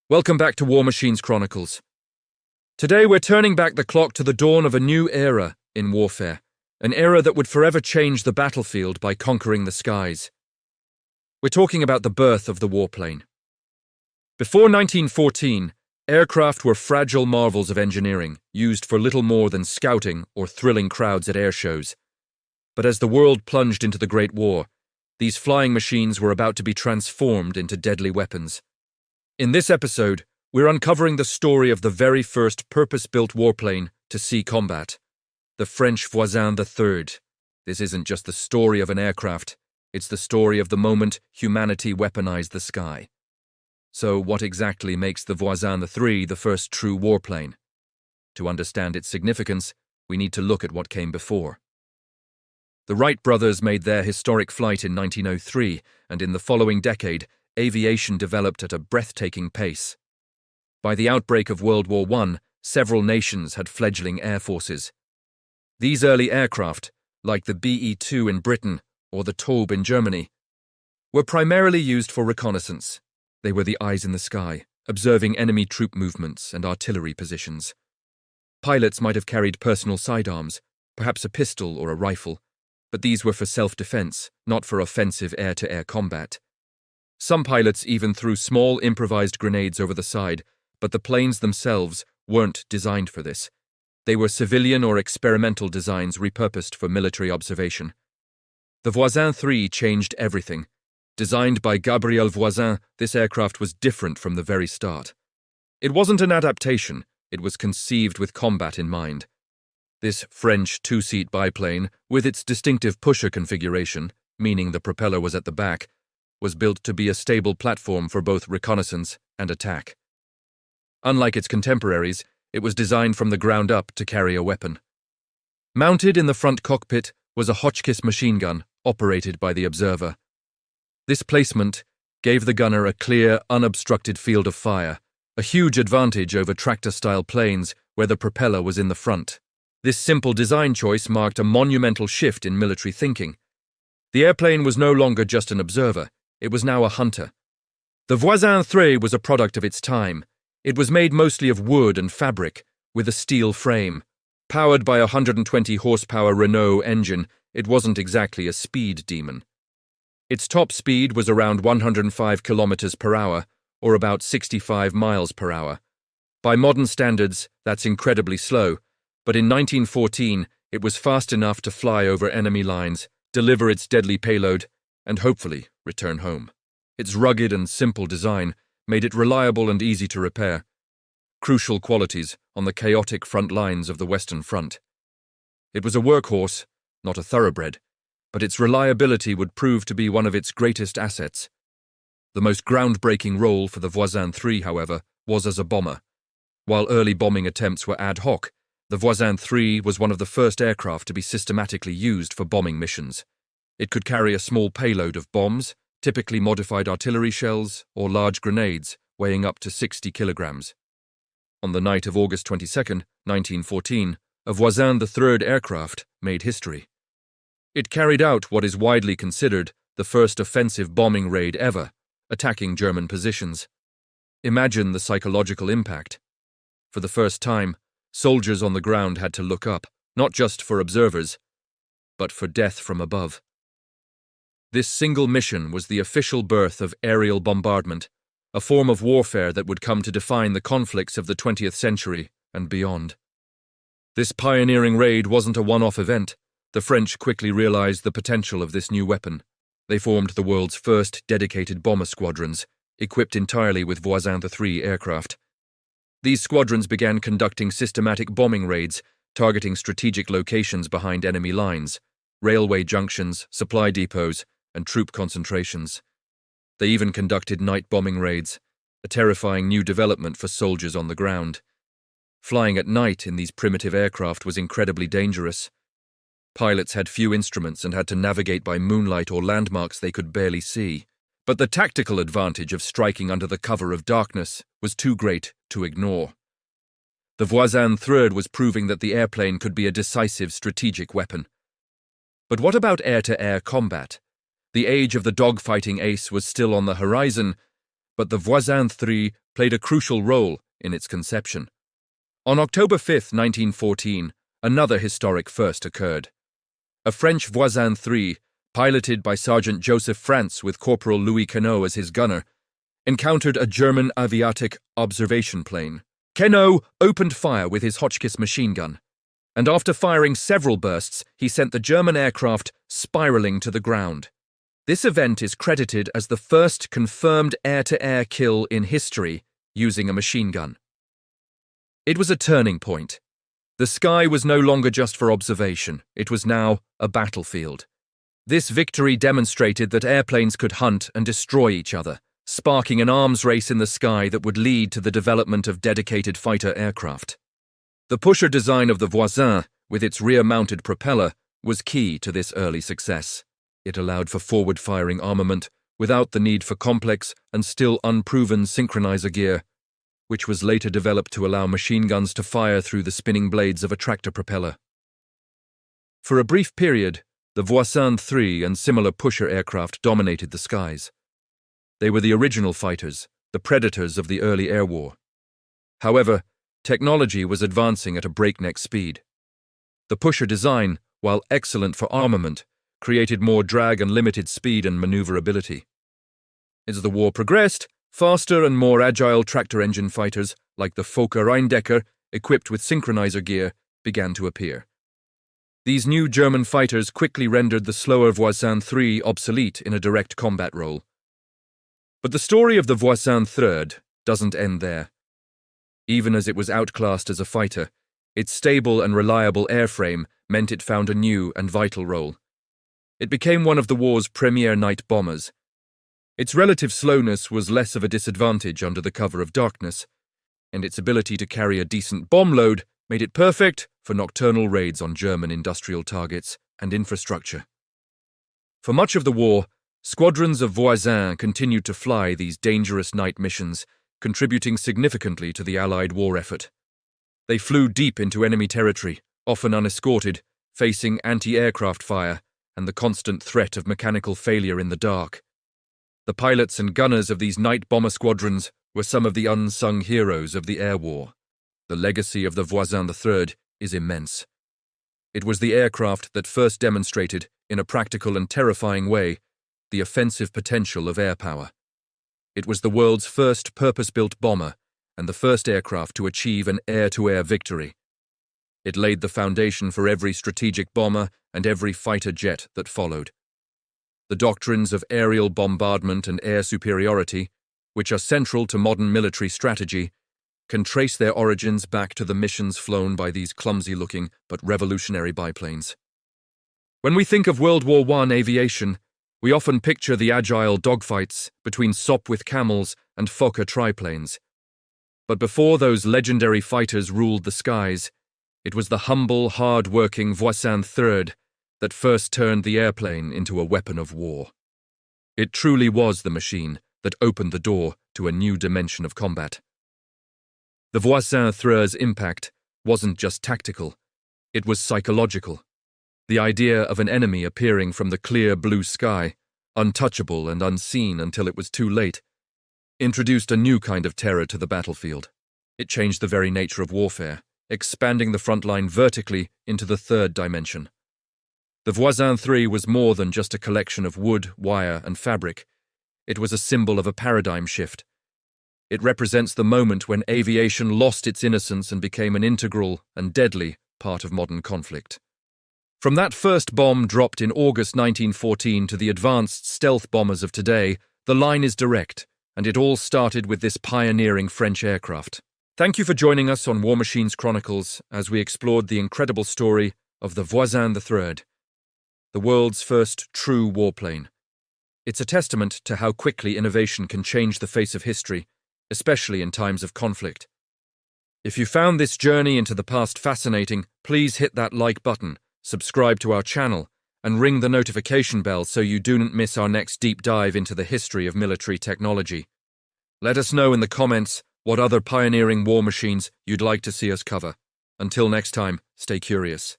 Welcome back to War Machines Chronicles. Today we're turning back the clock to the dawn of a new era in warfare, an era that would forever change the battlefield by conquering the skies. We're talking about the birth of the warplane. Before 1914, aircraft were fragile marvels of engineering, used for little more than scouting or thrilling crowds at air shows. But as the world plunged into the Great War, these flying machines were about to be transformed into deadly weapons. In this episode, we're uncovering the story of the very first purpose-built warplane to see combat, the French Voisin III. This isn't just the story of an aircraft, it's the story of the moment humanity weaponized the sky. So what exactly makes the Voisin III the first true warplane? To understand its significance, we need to look at what came before. The Wright brothers made their historic flight in 1903, and in the following decade, aviation developed at a breathtaking pace. By the outbreak of World War I, several nations had fledgling air forces. These early aircraft, like the BE-2 in Britain or the Taube in Germany, were primarily used for reconnaissance. They were the eyes in the sky, observing enemy troop movements and artillery positions. Pilots might have carried personal sidearms, perhaps a pistol or a rifle, but these were for self-defense, not for offensive air-to-air combat. Some pilots even threw small improvised grenades over the side, but the planes themselves weren't designed for this. They were civilian or experimental designs repurposed for military observation. The Voisin III changed everything. Designed by Gabriel Voisin, this aircraft was different from the very start. It wasn't an adaptation, it was conceived with combat in mind. This French two-seat biplane, with its distinctive pusher configuration, meaning the propeller was at the back, was built to be a stable platform for both reconnaissance and attack. Unlike its contemporaries, it was designed from the ground up to carry a weapon. Mounted in the front cockpit was a Hotchkiss machine gun operated by the observer. This placement gave the gunner a clear, unobstructed field of fire, a huge advantage over tractor-style planes where the propeller was in the front. This simple design choice marked a monumental shift in military thinking. The airplane was no longer just an observer. It was now a hunter. The Voisin III was a product of its time. It was made mostly of wood and fabric, with a steel frame. Powered by a 120-horsepower Renault engine, it wasn't exactly a speed demon. Its top speed was around 105 kilometers per hour, or about 65 miles per hour. By modern standards, that's incredibly slow, but in 1914, it was fast enough to fly over enemy lines, deliver its deadly payload, and hopefully return home. Its rugged and simple design made it reliable and easy to repair, crucial qualities on the chaotic front lines of the Western Front. It was a workhorse, not a thoroughbred, but its reliability would prove to be one of its greatest assets. The most groundbreaking role for the Voisin III, however, was as a bomber. While early bombing attempts were ad hoc, the Voisin III was one of the first aircraft to be systematically used for bombing missions. It could carry a small payload of bombs, typically modified artillery shells, or large grenades, weighing up to 60 kilograms. On the night of August 22, 1914, a Voisin III aircraft made history. It carried out what is widely considered the first offensive bombing raid ever, attacking German positions. Imagine the psychological impact. For the first time, soldiers on the ground had to look up, not just for observers, but for death from above. This single mission was the official birth of aerial bombardment, a form of warfare that would come to define the conflicts of the 20th century and beyond. This pioneering raid wasn't a one-off event. The French quickly realized the potential of this new weapon. They formed the world's first dedicated bomber squadrons, equipped entirely with Voisin III aircraft. These squadrons began conducting systematic bombing raids, targeting strategic locations behind enemy lines, railway junctions, supply depots, and troop concentrations. They even conducted night bombing raids, a terrifying new development for soldiers on the ground. Flying at night in these primitive aircraft was incredibly dangerous. Pilots had few instruments and had to navigate by moonlight or landmarks they could barely see. But the tactical advantage of striking under the cover of darkness was too great to ignore. The Voisin III was proving that the airplane could be a decisive strategic weapon. But what about air-to-air combat? The age of the dogfighting ace was still on the horizon, but the Voisin III played a crucial role in its conception. On October 5, 1914, another historic first occurred. A French Voisin III, piloted by Sergeant Joseph France with Corporal Louis Queneau as his gunner, encountered a German aviatic observation plane. Queneau opened fire with his Hotchkiss machine gun, and after firing several bursts, he sent the German aircraft spiraling to the ground. This event is credited as the first confirmed air-to-air kill in history using a machine gun. It was a turning point. The sky was no longer just for observation, it was now a battlefield. This victory demonstrated that airplanes could hunt and destroy each other, sparking an arms race in the sky that would lead to the development of dedicated fighter aircraft. The pusher design of the Voisin, with its rear-mounted propeller, was key to this early success. It allowed for forward-firing armament without the need for complex and still unproven synchronizer gear, which was later developed to allow machine guns to fire through the spinning blades of a tractor propeller. For a brief period, the Voisin III and similar pusher aircraft dominated the skies. They were the original fighters, the predators of the early air war. However, technology was advancing at a breakneck speed. The pusher design, while excellent for armament, created more drag and limited speed and maneuverability. As the war progressed, faster and more agile tractor engine fighters, like the Fokker Rheindecker, equipped with synchronizer gear, began to appear. These new German fighters quickly rendered the slower Voisin III obsolete in a direct combat role. But the story of the Voisin III doesn't end there. Even as it was outclassed as a fighter, its stable and reliable airframe meant it found a new and vital role. It became one of the war's premier night bombers. Its relative slowness was less of a disadvantage under the cover of darkness, and its ability to carry a decent bomb load made it perfect for nocturnal raids on German industrial targets and infrastructure. For much of the war, squadrons of Voisin continued to fly these dangerous night missions, contributing significantly to the Allied war effort. They flew deep into enemy territory, often unescorted, facing anti-aircraft fire and the constant threat of mechanical failure in the dark. The pilots and gunners of these night bomber squadrons were some of the unsung heroes of the air war. The legacy of the Voisin III is immense. It was the aircraft that first demonstrated, in a practical and terrifying way, the offensive potential of air power. It was the world's first purpose-built bomber and the first aircraft to achieve an air-to-air victory. It laid the foundation for every strategic bomber and every fighter jet that followed. The doctrines of aerial bombardment and air superiority, which are central to modern military strategy, can trace their origins back to the missions flown by these clumsy-looking but revolutionary biplanes. When we think of World War I aviation, we often picture the agile dogfights between Sopwith Camels and Fokker triplanes. But before those legendary fighters ruled the skies, it was the humble, hard-working Voisin III that first turned the airplane into a weapon of war. It truly was the machine that opened the door to a new dimension of combat. The Voisin III's impact wasn't just tactical, it was psychological. The idea of an enemy appearing from the clear blue sky, untouchable and unseen until it was too late, introduced a new kind of terror to the battlefield. It changed the very nature of warfare, expanding the front line vertically into the third dimension. The Voisin III was more than just a collection of wood, wire, and fabric. It was a symbol of a paradigm shift. It represents the moment when aviation lost its innocence and became an integral and deadly part of modern conflict. From that first bomb dropped in August 1914 to the advanced stealth bombers of today, the line is direct, and it all started with this pioneering French aircraft. Thank you for joining us on War Machines Chronicles as we explored the incredible story of the Voisin III, the world's first true warplane. It's a testament to how quickly innovation can change the face of history, especially in times of conflict. If you found this journey into the past fascinating, please hit that like button, subscribe to our channel, and ring the notification bell so you don't miss our next deep dive into the history of military technology. Let us know in the comments what other pioneering war machines you'd like to see us cover. Until next time, stay curious.